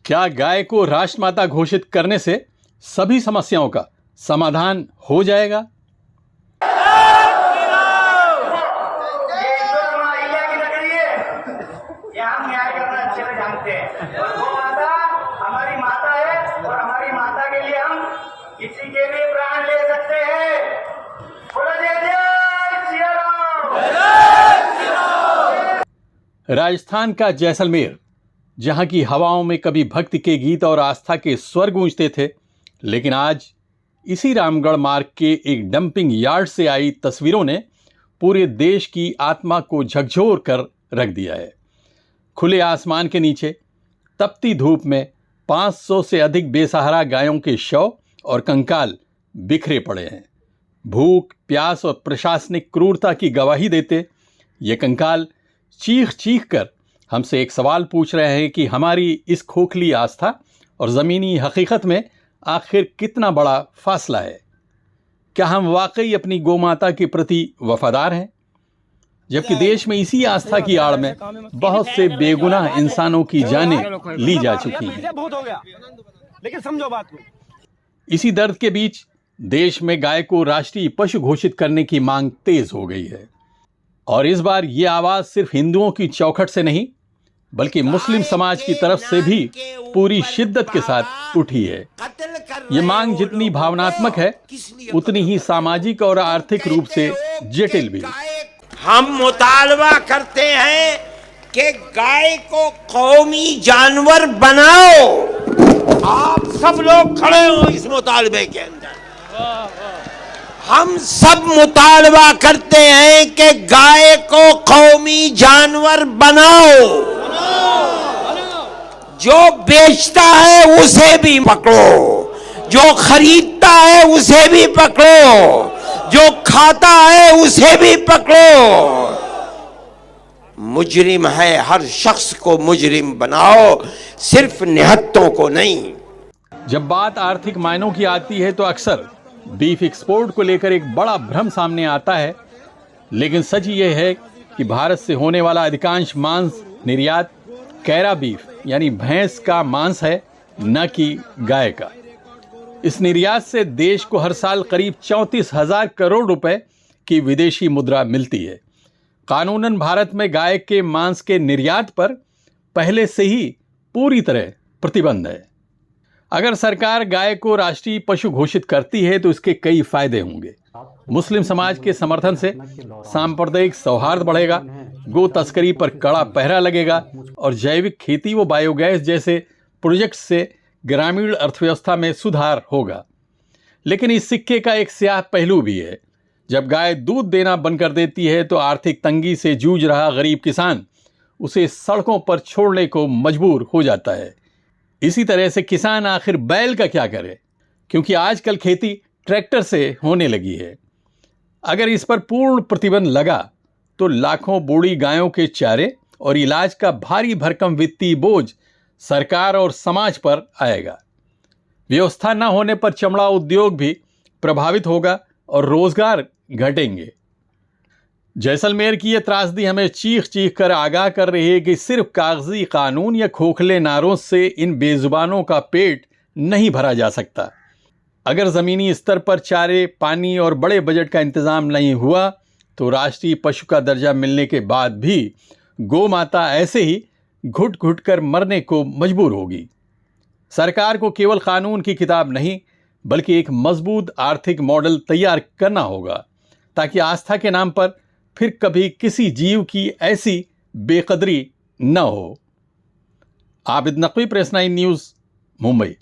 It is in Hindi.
क्या गाय को राष्ट्रमाता घोषित करने से सभी समस्याओं का समाधान हो जाएगा? हम न्याय करना अच्छे से जानते हैं। वो माता हमारी माता है और हमारी माता के लिए हम किसी के भी प्राण ले सकते हैं। बोलो जय जय श्री राम। राजस्थान का जैसलमेर, जहां की हवाओं में कभी भक्ति के गीत और आस्था के स्वर गूंजते थे, लेकिन आज इसी रामगढ़ मार्ग के एक डंपिंग यार्ड से आई तस्वीरों ने पूरे देश की आत्मा को झकझोर कर रख दिया है। खुले आसमान के नीचे तपती धूप में 500 से अधिक बेसहारा गायों के शव और कंकाल बिखरे पड़े हैं। भूख, प्यास और प्रशासनिक क्रूरता की गवाही देते ये कंकाल चीख चीख कर हमसे एक सवाल पूछ रहे हैं कि हमारी इस खोखली आस्था और ज़मीनी हकीकत में आखिर कितना बड़ा फासला है। क्या हम वाकई अपनी गोमाता के प्रति वफादार हैं, जबकि देश में इसी आस्था की आड़ में बहुत से बेगुनाह इंसानों की जानें ली जा चुकी हैं। लेकिन समझो बात को। इसी दर्द के बीच देश में गाय को राष्ट्रीय पशु घोषित करने की मांग तेज हो गई है, और इस बार ये आवाज सिर्फ हिंदुओं की चौखट से नहीं बल्कि मुस्लिम समाज की तरफ से भी पूरी शिद्दत के साथ उठी है। ये मांग जितनी भावनात्मक है उतनी ही सामाजिक और आर्थिक रूप से जटिल भी। हम मुतालबा करते हैं कि गाय को कौमी जानवर बनाओ। आप सब लोग खड़े हो इस मुतालबे के अंदर। हम सब मुतालबा करते हैं कि गाय को कौमी जानवर बनाओ। जो बेचता है उसे भी पकड़ो, जो खरीदता है उसे भी पकड़ो, जो खाता है उसे भी पकड़ो। मुजरिम है, हर शख्स को मुजरिम बनाओ, सिर्फ निहत्तों को नहीं। जब बात आर्थिक मायनों की आती है तो अक्सर बीफ एक्सपोर्ट को लेकर एक बड़ा भ्रम सामने आता है, लेकिन सच ये है कि भारत से होने वाला अधिकांश मांस निर्यात कैरा बीफ यानी भैंस का मांस है, न कि गाय का। इस निर्यात से देश को हर साल करीब 34,000 करोड़ रुपए की विदेशी मुद्रा मिलती है। कानूनन भारत में गाय के मांस के निर्यात पर पहले से ही पूरी तरह प्रतिबंध है। अगर सरकार गाय को राष्ट्रीय पशु घोषित करती है तो इसके कई फायदे होंगे। मुस्लिम समाज के समर्थन से सांप्रदायिक सौहार्द बढ़ेगा, गो तस्करी पर कड़ा पहरा लगेगा और जैविक खेती व बायोगैस जैसे प्रोजेक्ट से ग्रामीण अर्थव्यवस्था में सुधार होगा। लेकिन इस सिक्के का एक स्याह पहलू भी है। जब गाय दूध देना बंद कर देती है तो आर्थिक तंगी से जूझ रहा गरीब किसान उसे सड़कों पर छोड़ने को मजबूर हो जाता है। इसी तरह से किसान आखिर बैल का क्या करे, क्योंकि आजकल खेती ट्रैक्टर से होने लगी है। अगर इस पर पूर्ण प्रतिबंध लगा तो लाखों बूढ़ी गायों के चारे और इलाज का भारी भरकम वित्तीय बोझ सरकार और समाज पर आएगा। व्यवस्था न होने पर चमड़ा उद्योग भी प्रभावित होगा और रोजगार घटेंगे। जैसलमेर की यह त्रासदी हमें चीख चीख कर आगाह कर रही है कि सिर्फ कागजी कानून या खोखले नारों से इन बेजुबानों का पेट नहीं भरा जा सकता। अगर ज़मीनी स्तर पर चारे, पानी और बड़े बजट का इंतज़ाम नहीं हुआ तो राष्ट्रीय पशु का दर्जा मिलने के बाद भी गौ माता ऐसे ही घुट घुट कर मरने को मजबूर होगी। सरकार को केवल कानून की किताब नहीं बल्कि एक मजबूत आर्थिक मॉडल तैयार करना होगा, ताकि आस्था के नाम पर फिर कभी किसी जीव की ऐसी बेकदरी न हो। Abid Naqvi, press 9 news, Mumbai.